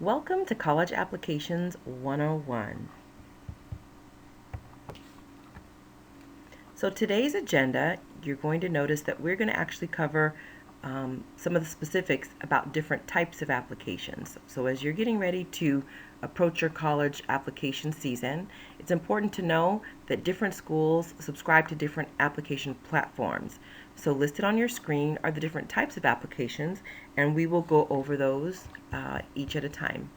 Welcome to College Applications 101. So today's agenda, you're going to notice that we're going to actually cover some of the specifics about different types of applications. So as you're getting ready to approach your college application season, it's important to know that different schools subscribe to different application platforms. So listed on your screen are the different types of applications, and we will go over those each at a time.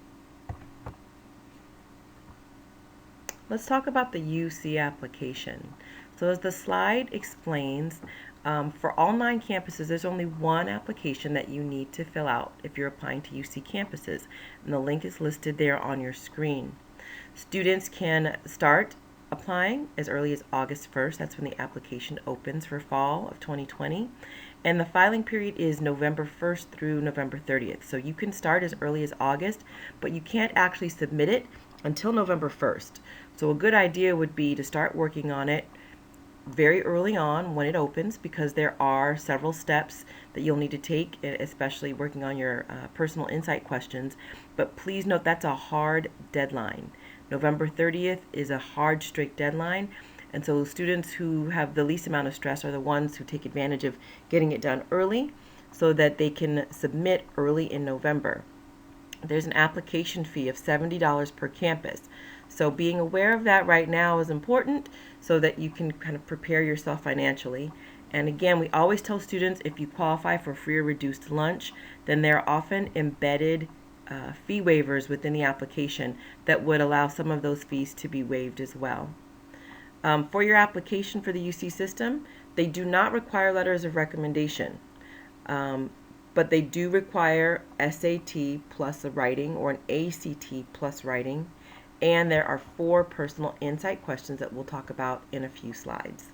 Let's talk about the UC application. So as the slide explains, for all 9 campuses, there's only one application that you need to fill out if you're applying to UC campuses, and the link is listed there on your screen. Students can start applying as early as August 1st. That's when the application opens for fall of 2020. And the filing period is November 1st through November 30th. So you can start as early as August, but you can't actually submit it until November 1st. So a good idea would be to start working on it very early on when it opens, because there are several steps that you'll need to take, especially working on your personal insight questions. But please note that's a hard deadline. November 30th is a hard, strict deadline, and so students who have the least amount of stress are the ones who take advantage of getting it done early so that they can submit early in November. There's an application fee of $70 per campus. So being aware of that right now is important so that you can kind of prepare yourself financially. And again, we always tell students, if you qualify for free or reduced lunch, then there are often embedded fee waivers within the application that would allow some of those fees to be waived as well. For your application for the UC system, they do not require letters of recommendation, but they do require SAT plus a writing or an ACT plus writing, and there are 4 personal insight questions that we'll talk about in a few slides.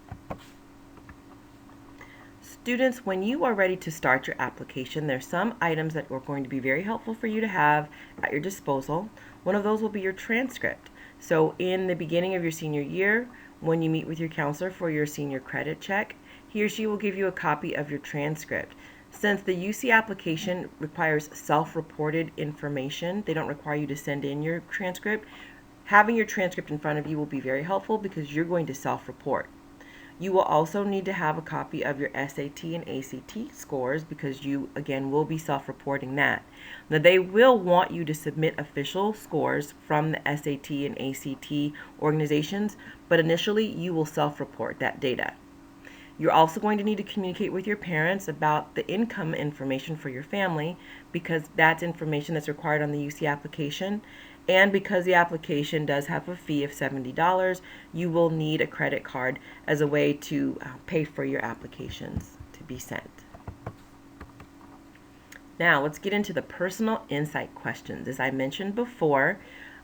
Students, when you are ready to start your application, there's some items that are going to be very helpful for you to have at your disposal. One of those will be your transcript. So in the beginning of your senior year, when you meet with your counselor for your senior credit check, he or she will give you a copy of your transcript. Since the UC application requires self-reported information, they don't require you to send in your transcript. Having your transcript in front of you will be very helpful because you're going to self-report. You will also need to have a copy of your SAT and ACT scores because you, again, will be self-reporting that. Now, they will want you to submit official scores from the SAT and ACT organizations, but initially you will self-report that data. You're also going to need to communicate with your parents about the income information for your family, because that's information that's required on the UC application. And because the application does have a fee of $70, you will need a credit card as a way to pay for your applications to be sent. Now let's get into the personal insight questions. As I mentioned before,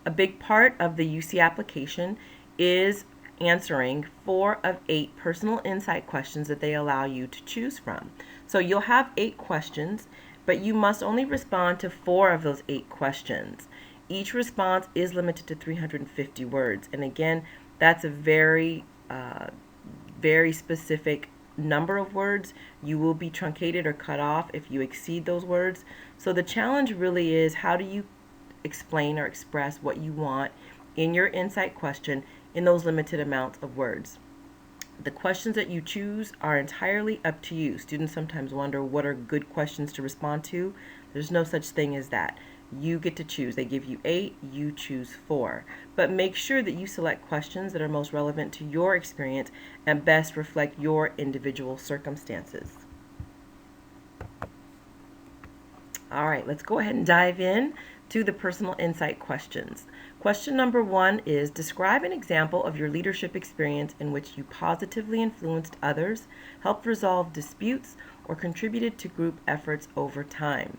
a big part of the UC application is answering 4 of 8 personal insight questions that they allow you to choose from. So you'll have 8 questions, but you must only respond to 4 of those 8 questions. Each response is limited to 350 words. And again, that's a very specific number of words. You will be truncated or cut off if you exceed those words. So the challenge really is, how do you explain or express what you want in your insight question in those limited amounts of words? The questions that you choose are entirely up to you. Students sometimes wonder, what are good questions to respond to? There's no such thing as that. You get to choose. They give you 8, you choose 4. But make sure that you select questions that are most relevant to your experience and best reflect your individual circumstances. All right, let's go ahead and dive in to the personal insight questions. Question number 1 is, describe an example of your leadership experience in which you positively influenced others, helped resolve disputes, or contributed to group efforts over time.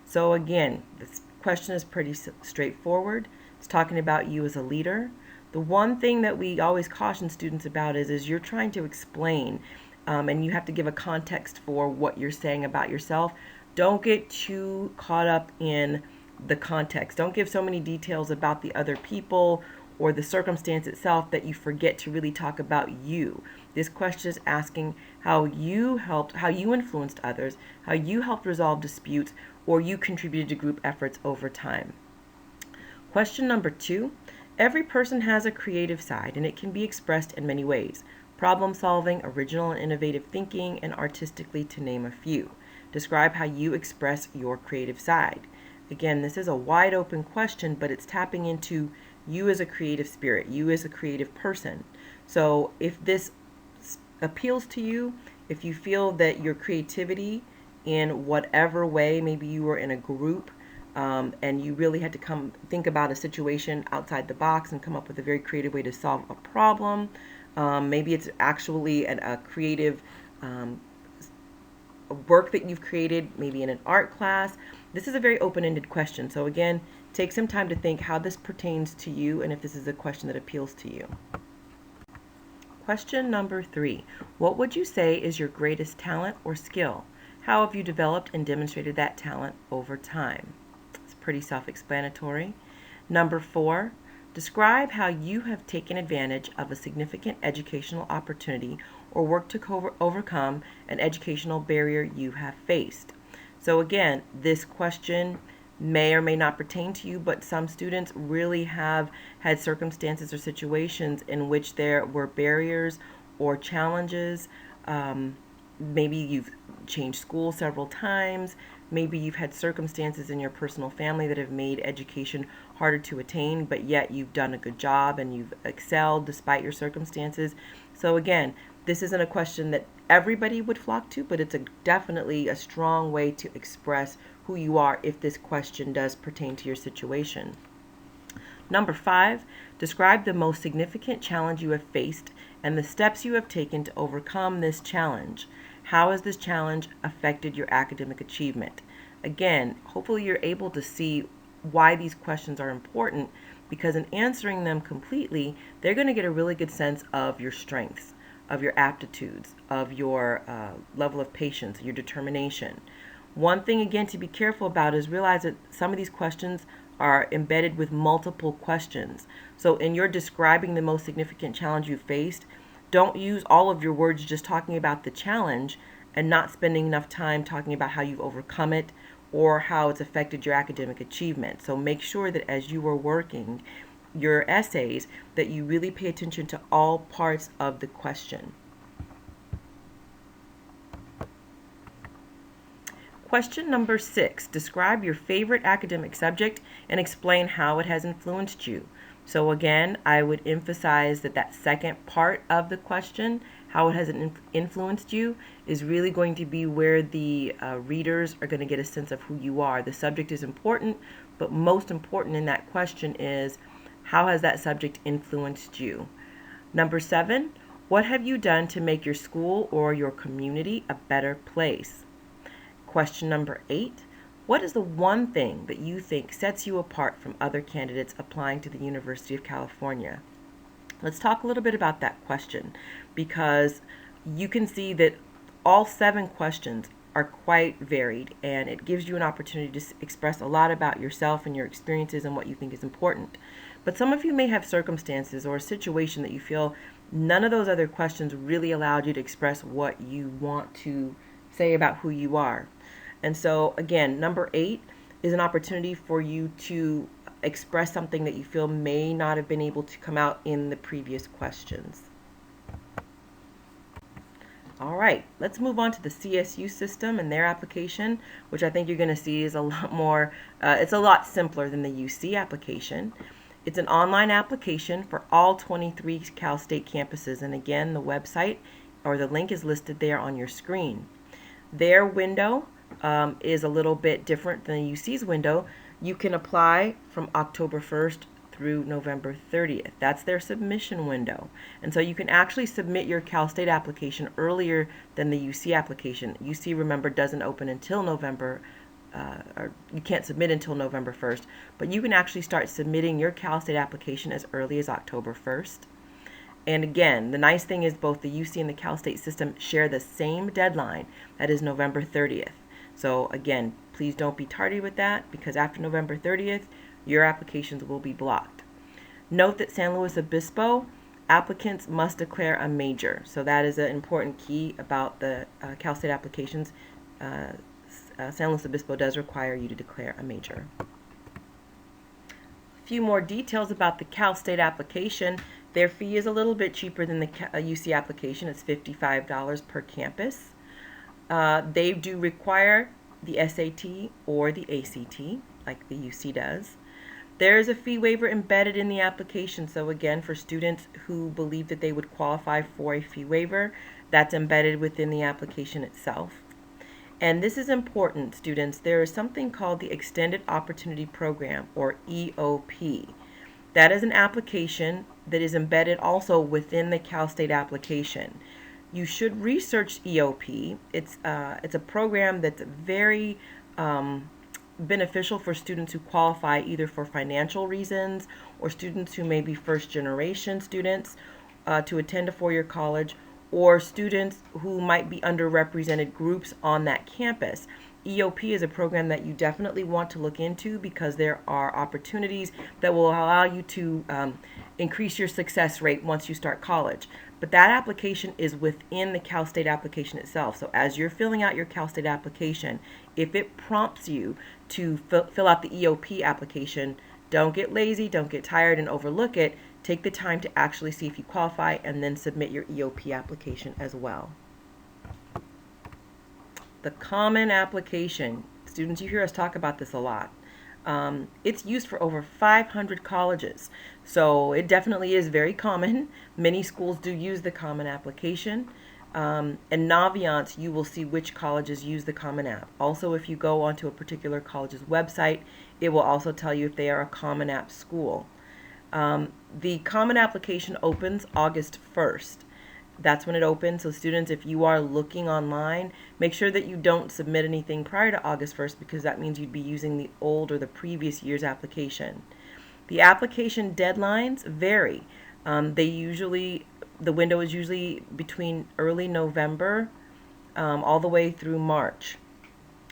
So again, this question is pretty straightforward. It's talking about you as a leader. The one thing that we always caution students about is you're trying to explain, and you have to give a context for what you're saying about yourself. Don't get too caught up in the context. Don't give so many details about the other people or the circumstance itself that you forget to really talk about you. This question is asking how you influenced others, how you helped resolve disputes, or you contributed to group efforts over time. Question number 2. Every person has a creative side, and it can be expressed in many ways. Problem solving, original and innovative thinking, and artistically, to name a few. Describe how you express your creative side. Again, this is a wide open question, but it's tapping into you as a creative spirit, you as a creative person. So if this appeals to you, if you feel that your creativity in whatever way, maybe you were in a group and you really had to come think about a situation outside the box and come up with a very creative way to solve a problem. Maybe it's actually a creative work that you've created, maybe in an art class. This is a very open-ended question. So again, take some time to think how this pertains to you and if this is a question that appeals to you. Question number 3. What would you say is your greatest talent or skill? How have you developed and demonstrated that talent over time? It's pretty self-explanatory. Number 4. Describe how you have taken advantage of a significant educational opportunity or worked to overcome an educational barrier you have faced. So again, this question may or may not pertain to you, but some students really have had circumstances or situations in which there were barriers or challenges. Maybe you've changed school several times. Maybe you've had circumstances in your personal family that have made education harder to attain, but yet you've done a good job and you've excelled despite your circumstances. So again, this isn't a question that everybody would flock to, but it's definitely a strong way to express who you are if this question does pertain to your situation. Number 5, describe the most significant challenge you have faced and the steps you have taken to overcome this challenge. How has this challenge affected your academic achievement? Again, hopefully you're able to see why these questions are important, because in answering them completely, they're going to get a really good sense of your strengths, of your aptitudes, of your level of patience, your determination. One thing, again, to be careful about is realize that some of these questions are embedded with multiple questions. So in your describing the most significant challenge you faced, don't use all of your words just talking about the challenge and not spending enough time talking about how you've overcome it or how it's affected your academic achievement. So make sure that as you are working your essays, that you really pay attention to all parts of the question. Question number 6, describe your favorite academic subject and explain how it has influenced you. So again, I would emphasize that second part of the question, how it has influenced you, is really going to be where the readers are going to get a sense of who you are. The subject is important, but most important in that question is, how has that subject influenced you? Number 7, what have you done to make your school or your community a better place? Question number 8, what is the one thing that you think sets you apart from other candidates applying to the University of California? Let's talk a little bit about that question, because you can see that all 7 questions are quite varied, and it gives you an opportunity to express a lot about yourself and your experiences and what you think is important. But some of you may have circumstances or a situation that you feel none of those other questions really allowed you to express what you want to say about who you are. And so again, number 8 is an opportunity for you to express something that you feel may not have been able to come out in the previous questions. All right, let's move on to the CSU system and their application, which I think you're going to see is a lot more, it's a lot simpler than the UC application. It's an online application for all 23 Cal State campuses, and again, the website or the link is listed there on your screen. Their window is a little bit different than the UC's window. You can apply from October 1st through November 30th. That's their submission window. And so you can actually submit your Cal State application earlier than the UC application. UC, remember, doesn't open until November, or you can't submit until November 1st, but you can actually start submitting your Cal State application as early as October 1st. And again, the nice thing is both the UC and the Cal State system share the same deadline, that is November 30th. So again, please don't be tardy with that, because after November 30th, your applications will be blocked. Note that San Luis Obispo applicants must declare a major. So that is an important key about the Cal State applications. San Luis Obispo does require you to declare a major. few more details about the Cal State application. Their fee is a little bit cheaper than the UC application. It's $55 per campus. They do require the SAT or the ACT, like the UC does. There is a fee waiver embedded in the application. So again, for students who believe that they would qualify for a fee waiver, that's embedded within the application itself. And this is important, students. There is something called the Extended Opportunity Program, or EOP. That is an application that is embedded also within the Cal State application. You should research EOP. It's a program that's very beneficial for students who qualify either for financial reasons or students who may be first generation students to attend a four-year college, or students who might be underrepresented groups on that campus. EOP is a program that you definitely want to look into because there are opportunities that will allow you to increase your success rate once you start college. But that application is within the Cal State application itself. So as you're filling out your Cal State application, if it prompts you to fill out the EOP application, don't get lazy, don't get tired and overlook it. Take the time to actually see if you qualify and then submit your EOP application as well. The common application. Students, you hear us talk about this a lot. It's used for over 500 colleges, so it definitely is very common. Many schools do use the common application. And Naviance, you will see which colleges use the Common App. Also, if you go onto a particular college's website, it will also tell you if they are a Common App school. The Common Application opens August 1st. That's when it opens. So students, if you are looking online, make sure that you don't submit anything prior to August 1st because that means you'd be using the old or the previous year's application. The application deadlines vary. The window is usually between early November all the way through March.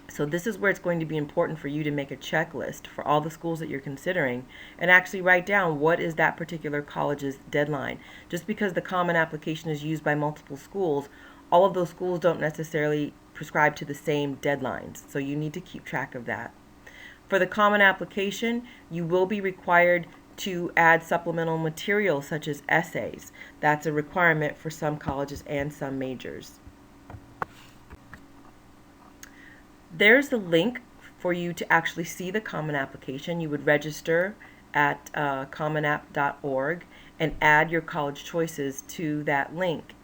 So this is where it's going to be important for you to make a checklist for all the schools that you're considering and actually write down what is that particular college's deadline. Just because the common application is used by multiple schools, all of those schools don't necessarily prescribe to the same deadlines. So you need to keep track of that. For the common application, you will be required to add supplemental material such as essays. That's a requirement for some colleges and some majors. There's the link for you to actually see the common application. You would register at commonapp.org and add your college choices to that link.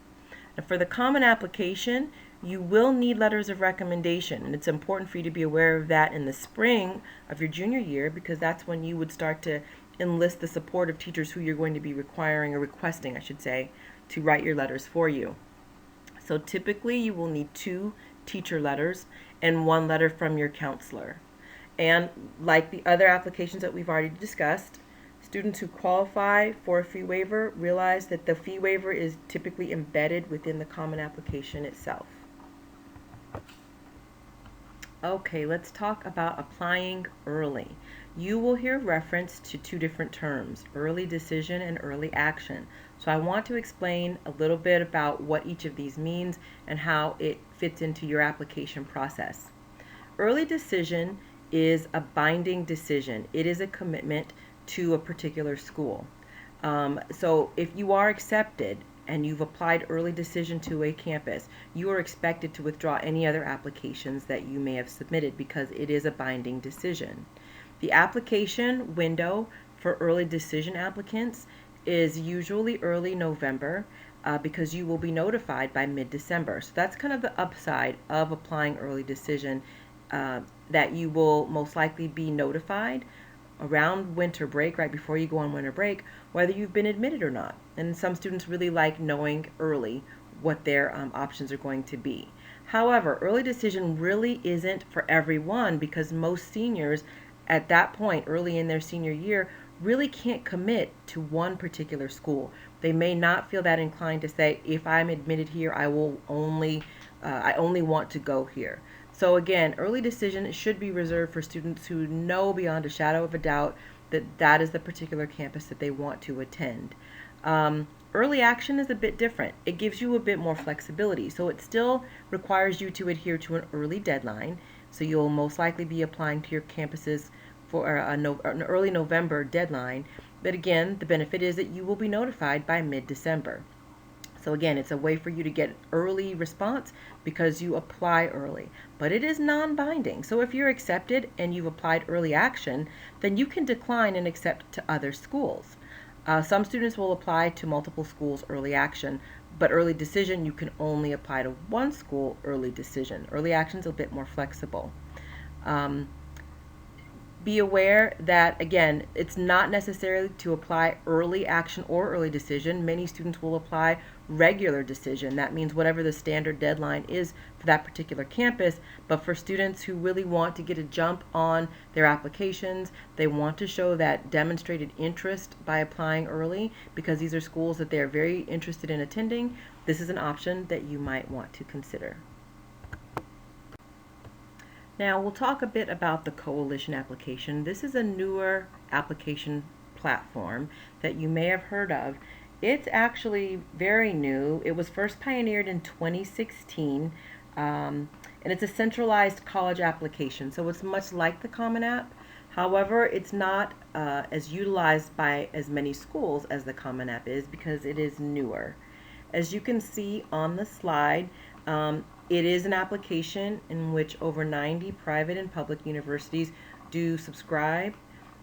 And for the common application, you will need letters of recommendation, and it's important for you to be aware of that in the spring of your junior year because that's when you would start to enlist the support of teachers who you're going to be requiring or requesting, I should say, to write your letters for you. So typically you will need 2 teacher letters and 1 letter from your counselor. And like the other applications that we've already discussed, students who qualify for a fee waiver realize that the fee waiver is typically embedded within the common application itself. Okay, let's talk about applying early. You will hear reference to 2 different terms, early decision and early action. So I want to explain a little bit about what each of these means and how it fits into your application process. Early decision is a binding decision. It is a commitment to a particular school. So if you are accepted and you've applied early decision to a campus, you are expected to withdraw any other applications that you may have submitted because it is a binding decision. The application window for early decision applicants is usually early November because you will be notified by mid-December. So that's kind of the upside of applying early decision, that you will most likely be notified around winter break, right before you go on winter break, whether you've been admitted or not. And some students really like knowing early what their options are going to be. However, early decision really isn't for everyone because most seniors at that point, early in their senior year, really can't commit to one particular school. They may not feel that inclined to say, if I'm admitted here, I only want to go here. So again, early decision should be reserved for students who know beyond a shadow of a doubt that that is the particular campus that they want to attend. Early action is a bit different. It gives you a bit more flexibility. So it still requires you to adhere to an early deadline. So you'll most likely be applying to your campuses for an early November deadline. But again, the benefit is that you will be notified by mid-December. So again, it's a way for you to get early response because you apply early, but it is non-binding. So if you're accepted and you've applied early action, then you can decline and accept to other schools. Some students will apply to multiple schools early action, but early decision, you can only apply to one school early decision. Early action is a bit more flexible. Um, be aware that, again, it's not necessarily to apply early action or early decision. Many students will apply regular decision. That means whatever the standard deadline is for that particular campus. But for students who really want to get a jump on their applications, they want to show that demonstrated interest by applying early because these are schools that they're very interested in attending. This is an option that you might want to consider. Now we'll talk a bit about the coalition application. This is a newer application platform that you may have heard of. It's actually very new. It was first pioneered in 2016, and it's a centralized college application. So it's much like the Common App. However, it's not as utilized by as many schools as the Common App is because it is newer. As you can see on the slide, it is an application in which over 90 private and public universities do subscribe.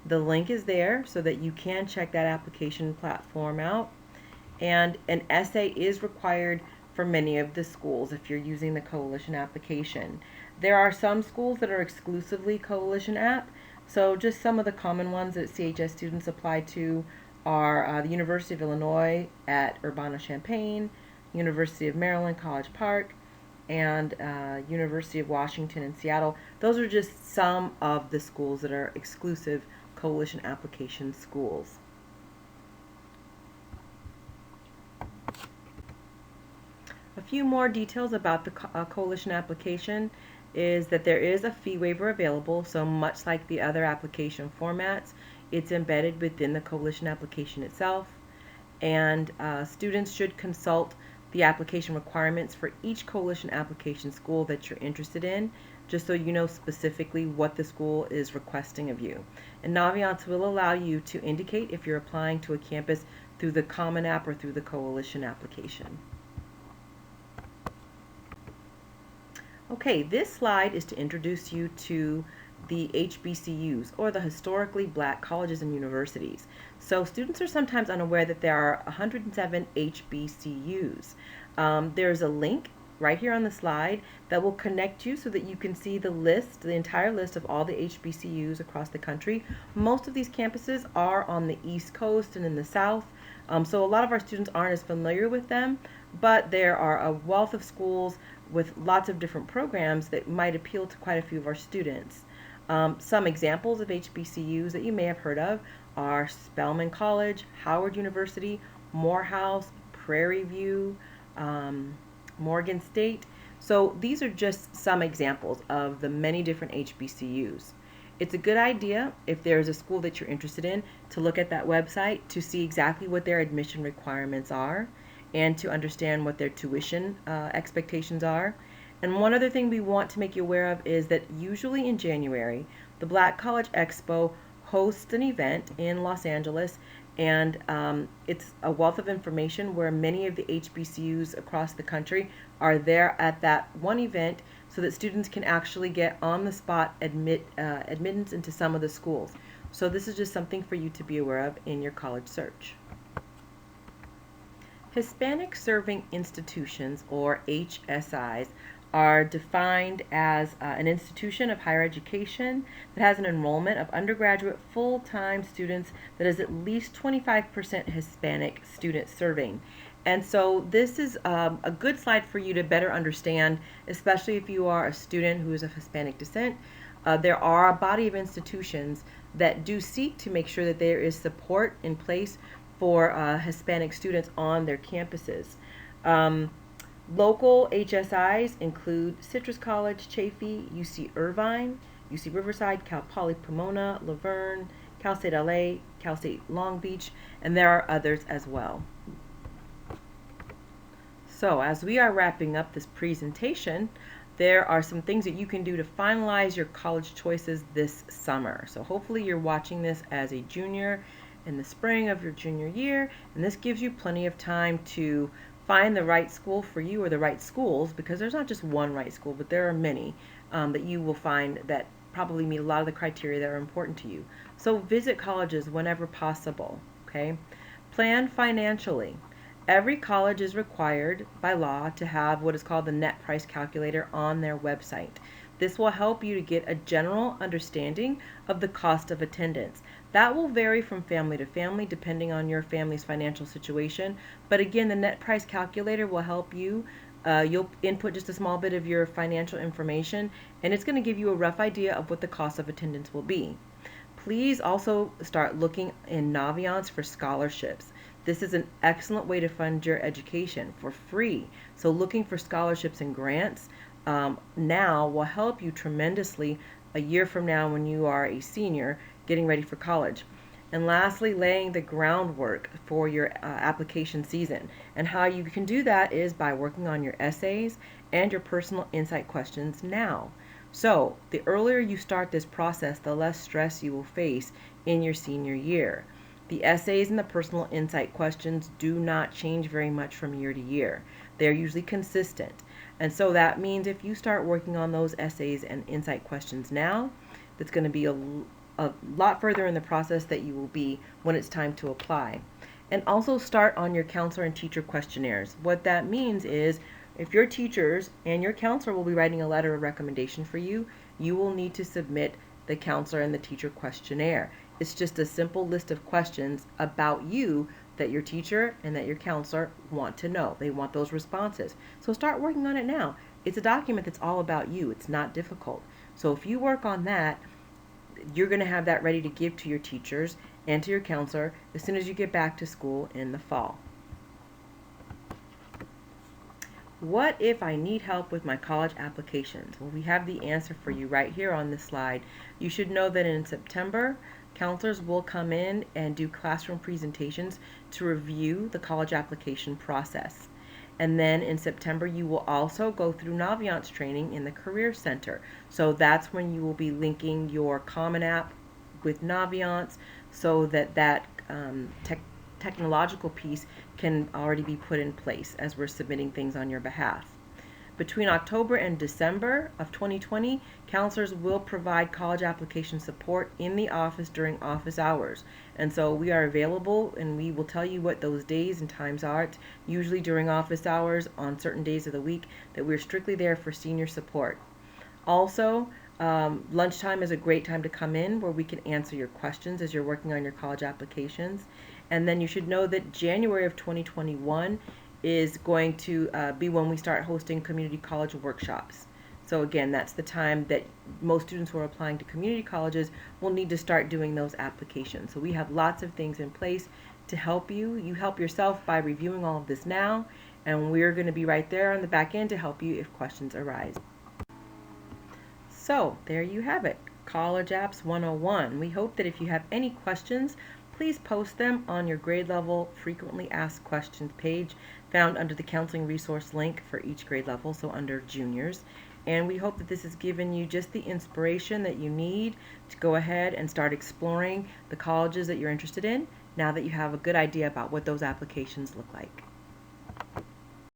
The link is there so that you can check that application platform out. And an essay is required for many of the schools if you're using the coalition application. There are some schools that are exclusively coalition app. So just some of the common ones that CHS students apply to are the University of Illinois at Urbana-Champaign, University of Maryland, College Park, and University of Washington in Seattle. Those are just some of the schools that are exclusive coalition application schools. A few more details about the coalition application is that there is a fee waiver available, so much like the other application formats, it's embedded within the coalition application itself, and students should consult the application requirements for each coalition application school that you're interested in, just so you know specifically what the school is requesting of you. And Naviance will allow you to indicate if you're applying to a campus through the Common App or through the coalition application. Okay, this slide is to introduce you to the HBCUs, or the historically black colleges and universities. So students are sometimes unaware that there are 107 HBCUs. There's a link right here on the slide that will connect you so that you can see the list, the entire list of all the HBCUs across the country. Most of these campuses are on the East Coast and in the South, so a lot of our students aren't as familiar with them, but there are a wealth of schools with lots of different programs that might appeal to quite a few of our students. Some examples of HBCUs that you may have heard of are Spelman College, Howard University, Morehouse, Prairie View, Morgan State. So these are just some examples of the many different HBCUs. It's a good idea, if there's a school that you're interested in, to look at that website to see exactly what their admission requirements are and to understand what their tuition expectations are. And one other thing we want to make you aware of is that usually in January, the Black College Expo hosts an event in Los Angeles, and it's a wealth of information where many of the HBCUs across the country are there at that one event so that students can actually get on the spot admittance into some of the schools. So this is just something for you to be aware of in your college search. Hispanic Serving Institutions, or HSIs, are defined as an institution of higher education that has an enrollment of undergraduate full-time students that is at least 25% Hispanic students serving. And so this is a good slide for you to better understand, especially if you are a student who is of Hispanic descent. There are a body of institutions that do seek to make sure that there is support in place for Hispanic students on their campuses. Local HSIs include Citrus College, Chaffey, UC Irvine, UC Riverside, Cal Poly Pomona, Laverne, Cal State LA, Cal State Long Beach, and there are others as well. So as we are wrapping up this presentation, there are some things that you can do to finalize your college choices this summer. So hopefully you're watching this as a junior in the spring of your junior year, and this gives you plenty of time to find the right school for you, or the right schools, because there's not just one right school, but there are many that you will find that probably meet a lot of the criteria that are important to you. So visit colleges whenever possible, okay? Plan financially. Every college is required by law to have what is called the net price calculator on their website. This will help you to get a general understanding of the cost of attendance. That will vary from family to family depending on your family's financial situation. But again, the net price calculator will help you. You'll input just a small bit of your financial information, and it's going to give you a rough idea of what the cost of attendance will be. Please also start looking in Naviance for scholarships. This is an excellent way to fund your education for free. So looking for scholarships and grants now will help you tremendously a year from now when you are a senior getting ready for college. And lastly, laying the groundwork for your application season. And how you can do that is by working on your essays and your personal insight questions now. So the earlier you start this process, the less stress you will face in your senior year. The essays and the personal insight questions do not change very much from year to year. They're usually consistent. And so that means if you start working on those essays and insight questions now, that's going to be a lot further in the process that you will be when it's time to apply. And also start on your counselor and teacher questionnaires. What that means is if your teachers and your counselor will be writing a letter of recommendation for you, you will need to submit the counselor and the teacher questionnaire. It's just a simple list of questions about you that your teacher and that your counselor want to know. They want those responses. So start working on it now. It's a document that's all about you. It's not difficult. So if you work on that, you're going to have that ready to give to your teachers and to your counselor as soon as you get back to school in the fall. What if I need help with my college applications? Well, we have the answer for you right here on this slide. You should know that in September, counselors will come in and do classroom presentations to review the college application process. And then in September, you will also go through Naviance training in the Career Center. So that's when you will be linking your Common App with Naviance so that technological piece can already be put in place as we're submitting things on your behalf. Between October and December of 2020, counselors will provide college application support in the office during office hours. And so we are available, and we will tell you what those days and times are. It's usually during office hours on certain days of the week that we're strictly there for senior support. Also, lunchtime is a great time to come in where we can answer your questions as you're working on your college applications. And then you should know that January of 2021 is going to be when we start hosting community college workshops. So again, that's the time that most students who are applying to community colleges will need to start doing those applications. So we have lots of things in place to help you. You help yourself by reviewing all of this now, and we're going to be right there on the back end to help you if questions arise. So there you have it, College Apps 101. We hope that if you have any questions, please post them on your grade level frequently asked questions page found under the counseling resource link for each grade level, so under juniors. And we hope that this has given you just the inspiration that you need to go ahead and start exploring the colleges that you're interested in now that you have a good idea about what those applications look like.